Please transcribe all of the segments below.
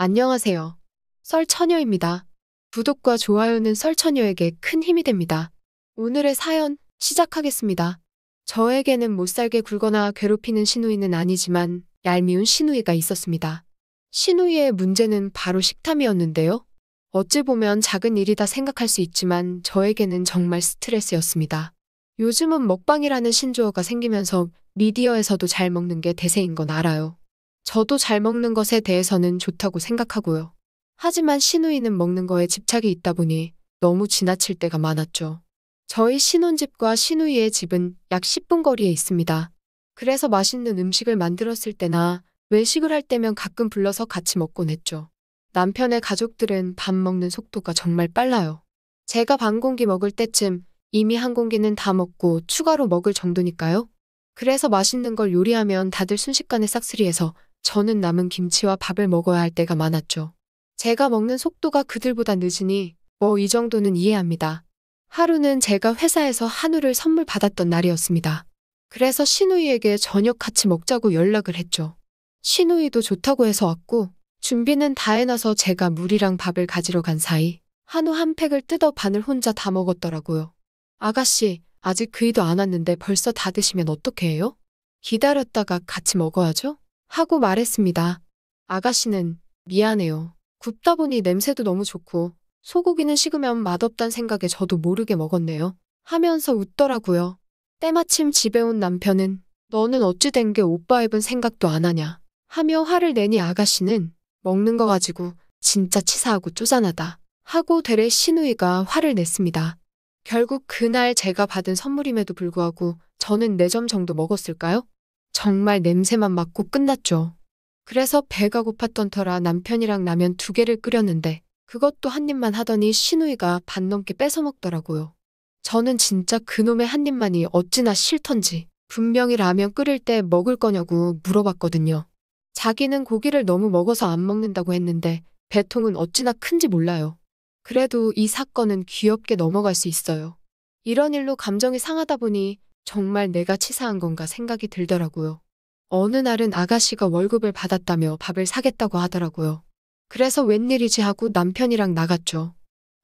안녕하세요. 썰처녀입니다. 구독과 좋아요는 썰처녀에게 큰 힘이 됩니다. 오늘의 사연 시작하겠습니다. 저에게는 못살게 굴거나 괴롭히는 시누이는 아니지만 얄미운 시누이가 있었습니다. 시누이의 문제는 바로 식탐이었는데요. 어찌 보면 작은 일이다 생각할 수 있지만 저에게는 정말 스트레스였습니다. 요즘은 먹방이라는 신조어가 생기면서 미디어에서도 잘 먹는 게 대세인 건 알아요. 저도 잘 먹는 것에 대해서는 좋다고 생각하고요. 하지만 시누이는 먹는 거에 집착이 있다 보니 너무 지나칠 때가 많았죠. 저희 신혼집과 시누이의 집은 약 10분 거리에 있습니다. 그래서 맛있는 음식을 만들었을 때나 외식을 할 때면 가끔 불러서 같이 먹곤 했죠. 남편의 가족들은 밥 먹는 속도가 정말 빨라요. 제가 반 공기 먹을 때쯤 이미 한 공기는 다 먹고 추가로 먹을 정도니까요. 그래서 맛있는 걸 요리하면 다들 순식간에 싹쓸이해서 저는 남은 김치와 밥을 먹어야 할 때가 많았죠. 제가 먹는 속도가 그들보다 늦으니 이 정도는 이해합니다. 하루는 제가 회사에서 한우를 선물 받았던 날이었습니다. 그래서 시누이에게 저녁 같이 먹자고 연락을 했죠. 시누이도 좋다고 해서 왔고 준비는 다 해놔서 제가 물이랑 밥을 가지러 간 사이 한우 한 팩을 뜯어 반을 혼자 다 먹었더라고요. 아가씨, 아직 그이도 안 왔는데 벌써 다 드시면 어떻게 해요? 기다렸다가 같이 먹어야죠? 하고 말했습니다. 아가씨는 미안해요. 굽다 보니 냄새도 너무 좋고 소고기는 식으면 맛없단 생각에 저도 모르게 먹었네요. 하면서 웃더라고요. 때마침 집에 온 남편은 너는 어찌 된 게 오빠 입은 생각도 안 하냐 하며 화를 내니 아가씨는 먹는 거 가지고 진짜 치사하고 쪼잔하다 하고 되레 시누이가 화를 냈습니다. 결국 그날 제가 받은 선물임에도 불구하고 저는 4점 정도 먹었을까요? 정말 냄새만 맡고 끝났죠. 그래서 배가 고팠던 터라 남편이랑 라면 2개를 끓였는데 그것도 한 입만 하더니 시누이가 반 넘게 뺏어 먹더라고요. 저는 진짜 그놈의 한 입만이 어찌나 싫던지 분명히 라면 끓일 때 먹을 거냐고 물어봤거든요. 자기는 고기를 너무 먹어서 안 먹는다고 했는데 배통은 어찌나 큰지 몰라요. 그래도 이 사건은 귀엽게 넘어갈 수 있어요. 이런 일로 감정이 상하다 보니 정말 내가 치사한 건가 생각이 들더라고요. 어느 날은 아가씨가 월급을 받았다며 밥을 사겠다고 하더라고요. 그래서 웬일이지 하고 남편이랑 나갔죠.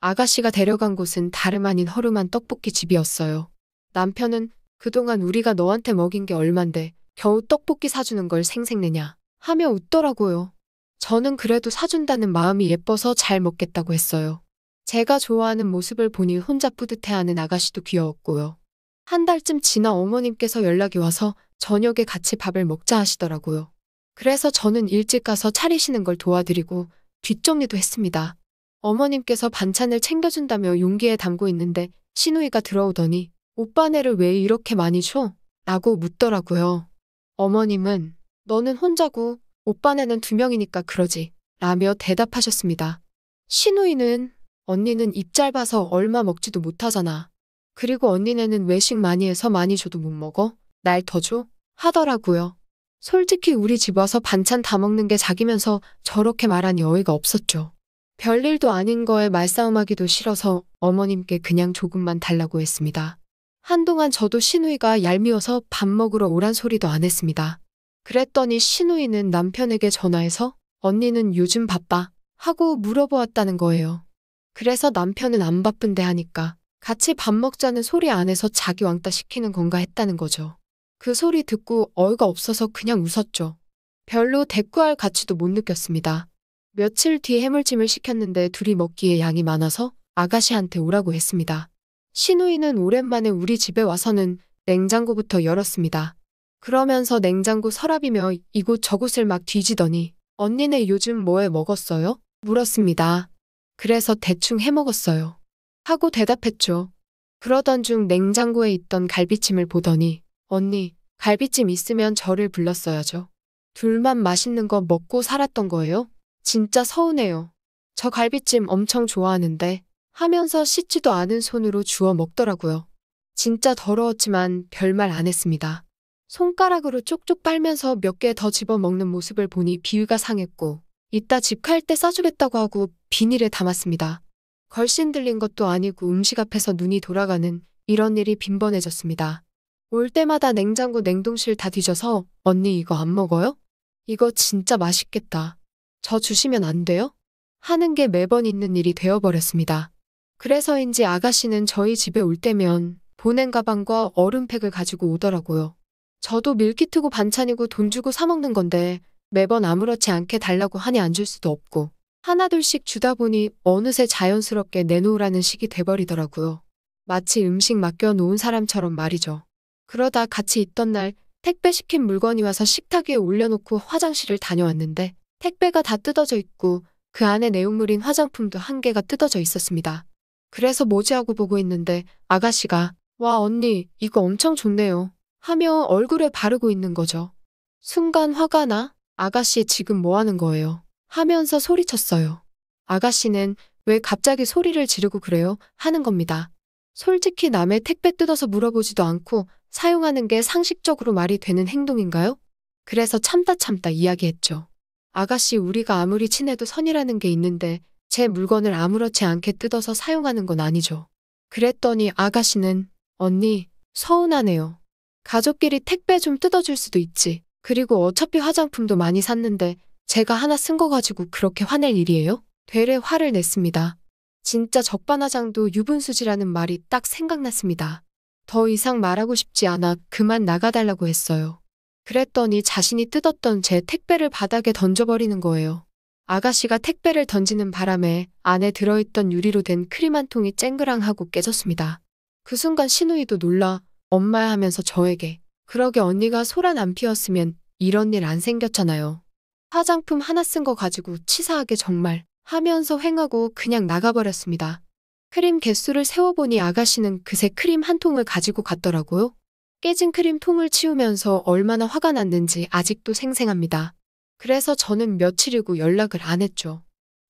아가씨가 데려간 곳은 다름 아닌 허름한 떡볶이 집이었어요. 남편은 그동안 우리가 너한테 먹인 게 얼만데 겨우 떡볶이 사주는 걸 생색내냐 하며 웃더라고요. 저는 그래도 사준다는 마음이 예뻐서 잘 먹겠다고 했어요. 제가 좋아하는 모습을 보니 혼자 뿌듯해하는 아가씨도 귀여웠고요. 한 달쯤 지나 어머님께서 연락이 와서 저녁에 같이 밥을 먹자 하시더라고요. 그래서 저는 일찍 가서 차리시는 걸 도와드리고 뒷정리도 했습니다. 어머님께서 반찬을 챙겨준다며 용기에 담고 있는데 시누이가 들어오더니 오빠네를 왜 이렇게 많이 줘? 라고 묻더라고요. 어머님은 너는 혼자고 오빠네는 2명이니까 그러지 라며 대답하셨습니다. 시누이는 언니는 입 짧아서 얼마 먹지도 못하잖아. 그리고 언니네는 외식 많이 해서 많이 줘도 못 먹어? 날 더 줘? 하더라고요. 솔직히 우리 집 와서 반찬 다 먹는 게 자기면서 저렇게 말하니 어이가 없었죠. 별일도 아닌 거에 말싸움하기도 싫어서 어머님께 그냥 조금만 달라고 했습니다. 한동안 저도 시누이가 얄미워서 밥 먹으러 오란 소리도 안 했습니다. 그랬더니 시누이는 남편에게 전화해서 언니는 요즘 바빠? 하고 물어보았다는 거예요. 그래서 남편은 안 바쁜데 하니까 같이 밥 먹자는 소리 안에서 자기 왕따 시키는 건가 했다는 거죠. 그 소리 듣고 어이가 없어서 그냥 웃었죠. 별로 대꾸할 가치도 못 느꼈습니다. 며칠 뒤 해물찜을 시켰는데 둘이 먹기에 양이 많아서 아가씨한테 오라고 했습니다. 시누이는 오랜만에 우리 집에 와서는 냉장고부터 열었습니다. 그러면서 냉장고 서랍이며 이곳 저곳을 막 뒤지더니 언니네 요즘 뭐해 먹었어요? 물었습니다. 그래서 대충 해 먹었어요. 하고 대답했죠. 그러던 중 냉장고에 있던 갈비찜을 보더니 언니, 갈비찜 있으면 저를 불렀어야죠. 둘만 맛있는 거 먹고 살았던 거예요? 진짜 서운해요. 저 갈비찜 엄청 좋아하는데 하면서 씻지도 않은 손으로 주워 먹더라고요. 진짜 더러웠지만 별말 안 했습니다. 손가락으로 쪽쪽 빨면서 몇 개 더 집어 먹는 모습을 보니 비위가 상했고 이따 집 갈 때 싸주겠다고 하고 비닐에 담았습니다. 걸신 들린 것도 아니고 음식 앞에서 눈이 돌아가는 이런 일이 빈번해졌습니다. 올 때마다 냉장고 냉동실 다 뒤져서 언니 이거 안 먹어요? 이거 진짜 맛있겠다. 저 주시면 안 돼요? 하는 게 매번 있는 일이 되어버렸습니다. 그래서인지 아가씨는 저희 집에 올 때면 보냉 가방과 얼음팩을 가지고 오더라고요. 저도 밀키트고 반찬이고 돈 주고 사 먹는 건데 매번 아무렇지 않게 달라고 하니 안 줄 수도 없고 하나둘씩 주다 보니 어느새 자연스럽게 내놓으라는 식이 돼버리더라고요. 마치 음식 맡겨 놓은 사람처럼 말이죠. 그러다 같이 있던 날 택배 시킨 물건이 와서 식탁 위에 올려놓고 화장실을 다녀왔는데 택배가 다 뜯어져 있고 그 안에 내용물인 화장품도 한 개가 뜯어져 있었습니다. 그래서 뭐지 하고 보고 있는데 아가씨가 와 언니 이거 엄청 좋네요 하며 얼굴에 바르고 있는 거죠. 순간 화가 나 아가씨 지금 뭐 하는 거예요? 하면서 소리쳤어요. 아가씨는 왜 갑자기 소리를 지르고 그래요? 하는 겁니다. 솔직히 남의 택배 뜯어서 물어보지도 않고 사용하는 게 상식적으로 말이 되는 행동인가요? 그래서 참다 이야기했죠. 아가씨 우리가 아무리 친해도 선이라는 게 있는데 제 물건을 아무렇지 않게 뜯어서 사용하는 건 아니죠. 그랬더니 아가씨는 언니 서운하네요. 가족끼리 택배 좀 뜯어줄 수도 있지. 그리고 어차피 화장품도 많이 샀는데 제가 하나 쓴 거 가지고 그렇게 화낼 일이에요? 되레 화를 냈습니다. 진짜 적반하장도 유분수지라는 말이 딱 생각났습니다. 더 이상 말하고 싶지 않아 그만 나가달라고 했어요. 그랬더니 자신이 뜯었던 제 택배를 바닥에 던져버리는 거예요. 아가씨가 택배를 던지는 바람에 안에 들어있던 유리로 된 크림 한 통이 쨍그랑하고 깨졌습니다. 그 순간 시누이도 놀라 엄마야 하면서 저에게 그러게 언니가 소란 안 피웠으면 이런 일 안 생겼잖아요. 화장품 하나 쓴 거 가지고 치사하게 정말 하면서 횡하고 그냥 나가버렸습니다. 크림 개수를 세어보니 아가씨는 그새 크림 한 통을 가지고 갔더라고요. 깨진 크림 통을 치우면서 얼마나 화가 났는지 아직도 생생합니다. 그래서 저는 며칠이고 연락을 안 했죠.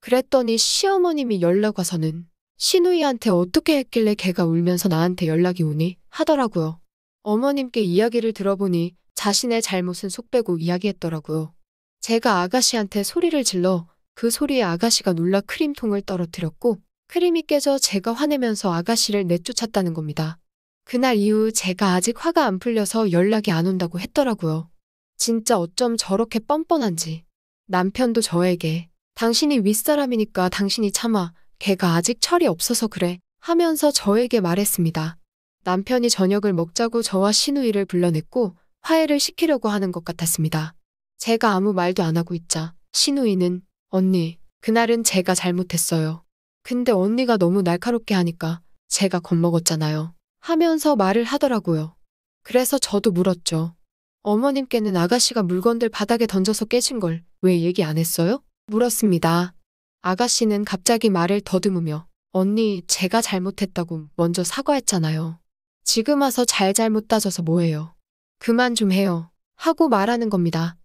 그랬더니 시어머님이 연락 와서는 시누이한테 어떻게 했길래 걔가 울면서 나한테 연락이 오니 하더라고요. 어머님께 이야기를 들어보니 자신의 잘못은 속 빼고 이야기했더라고요. 제가 아가씨한테 소리를 질러 그 소리에 아가씨가 놀라 크림통을 떨어뜨렸고 크림이 깨져 제가 화내면서 아가씨를 내쫓았다는 겁니다. 그날 이후 제가 아직 화가 안 풀려서 연락이 안 온다고 했더라고요. 진짜 어쩜 저렇게 뻔뻔한지. 남편도 저에게 당신이 윗사람이니까 당신이 참아. 걔가 아직 철이 없어서 그래. 하면서 저에게 말했습니다. 남편이 저녁을 먹자고 저와 시누이를 불러냈고 화해를 시키려고 하는 것 같았습니다. 제가 아무 말도 안 하고 있자 시누이는 언니, 그날은 제가 잘못했어요. 근데 언니가 너무 날카롭게 하니까 제가 겁먹었잖아요. 하면서 말을 하더라고요. 그래서 저도 물었죠. 어머님께는 아가씨가 물건들 바닥에 던져서 깨진 걸 왜 얘기 안 했어요? 물었습니다. 아가씨는 갑자기 말을 더듬으며 언니, 제가 잘못했다고 먼저 사과했잖아요. 지금 와서 잘못 따져서 뭐해요. 그만 좀 해요. 하고 말하는 겁니다.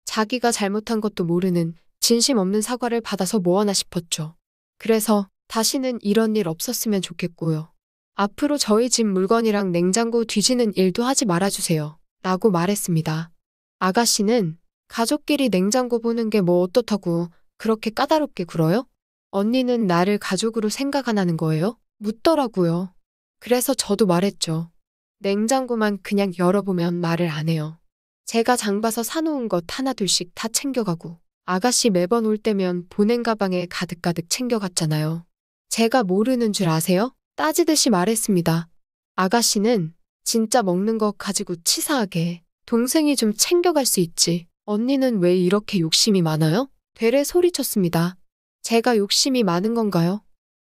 자기가 잘못한 것도 모르는 진심 없는 사과를 받아서 뭐하나 싶었죠. 그래서 다시는 이런 일 없었으면 좋겠고요. 앞으로 저희 집 물건이랑 냉장고 뒤지는 일도 하지 말아주세요. 라고 말했습니다. 아가씨는 가족끼리 냉장고 보는 게 뭐 어떻다고 그렇게 까다롭게 굴어요? 언니는 나를 가족으로 생각 안 하는 거예요? 묻더라고요. 그래서 저도 말했죠. 냉장고만 그냥 열어보면 말을 안 해요. 제가 장 봐서 사놓은 것 하나둘씩 다 챙겨가고 아가씨 매번 올 때면 보냉 가방에 가득가득 챙겨갔잖아요. 제가 모르는 줄 아세요? 따지듯이 말했습니다. 아가씨는 진짜 먹는 거 가지고 치사하게 동생이 좀 챙겨갈 수 있지. 언니는 왜 이렇게 욕심이 많아요? 되레 소리쳤습니다. 제가 욕심이 많은 건가요?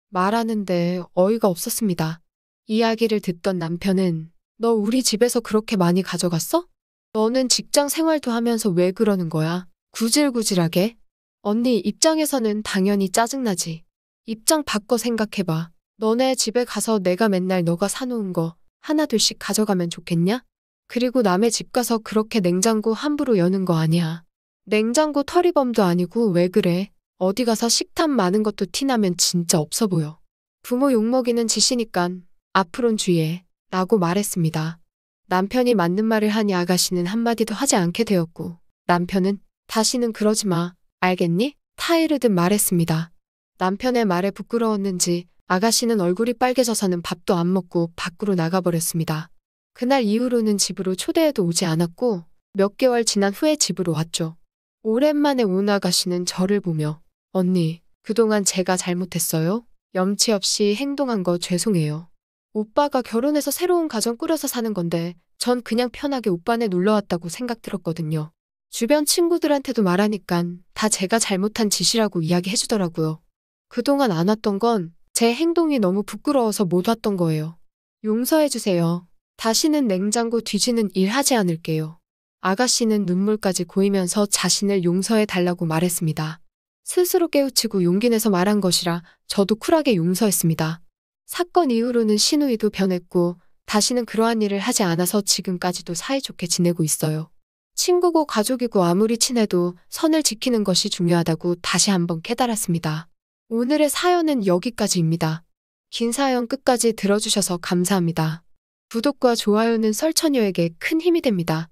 말하는데 어이가 없었습니다. 이야기를 듣던 남편은 너 우리 집에서 그렇게 많이 가져갔어? 너는 직장 생활도 하면서 왜 그러는 거야? 구질구질하게? 언니 입장에서는 당연히 짜증나지. 입장 바꿔 생각해봐. 너네 집에 가서 내가 맨날 너가 사놓은 거 하나둘씩 가져가면 좋겠냐? 그리고 남의 집 가서 그렇게 냉장고 함부로 여는 거 아니야. 냉장고 털이범도 아니고 왜 그래? 어디 가서 식탐 많은 것도 티나면 진짜 없어 보여. 부모 욕먹이는 짓이니깐 앞으론 주의해. 라고 말했습니다. 남편이 맞는 말을 하니 아가씨는 한마디도 하지 않게 되었고 남편은 다시는 그러지 마. 알겠니? 타이르듯 말했습니다. 남편의 말에 부끄러웠는지 아가씨는 얼굴이 빨개져서는 밥도 안 먹고 밖으로 나가버렸습니다. 그날 이후로는 집으로 초대해도 오지 않았고 몇 개월 지난 후에 집으로 왔죠. 오랜만에 온 아가씨는 저를 보며 언니, 그동안 제가 잘못했어요? 염치 없이 행동한 거 죄송해요. 오빠가 결혼해서 새로운 가정 꾸려서 사는 건데 전 그냥 편하게 오빠네 놀러 왔다고 생각 들었거든요. 주변 친구들한테도 말하니깐 다 제가 잘못한 짓이라고 이야기해 주더라고요. 그동안 안 왔던 건 제 행동이 너무 부끄러워서 못 왔던 거예요. 용서해 주세요. 다시는 냉장고 뒤지는 일 하지 않을게요. 아가씨는 눈물까지 고이면서 자신을 용서해 달라고 말했습니다. 스스로 깨우치고 용기 내서 말한 것이라 저도 쿨하게 용서했습니다. 사건 이후로는 시누이도 변했고 다시는 그러한 일을 하지 않아서 지금까지도 사이좋게 지내고 있어요. 친구고 가족이고 아무리 친해도 선을 지키는 것이 중요하다고 다시 한번 깨달았습니다. 오늘의 사연은 여기까지입니다. 긴 사연 끝까지 들어주셔서 감사합니다. 구독과 좋아요는 설처녀에게 큰 힘이 됩니다.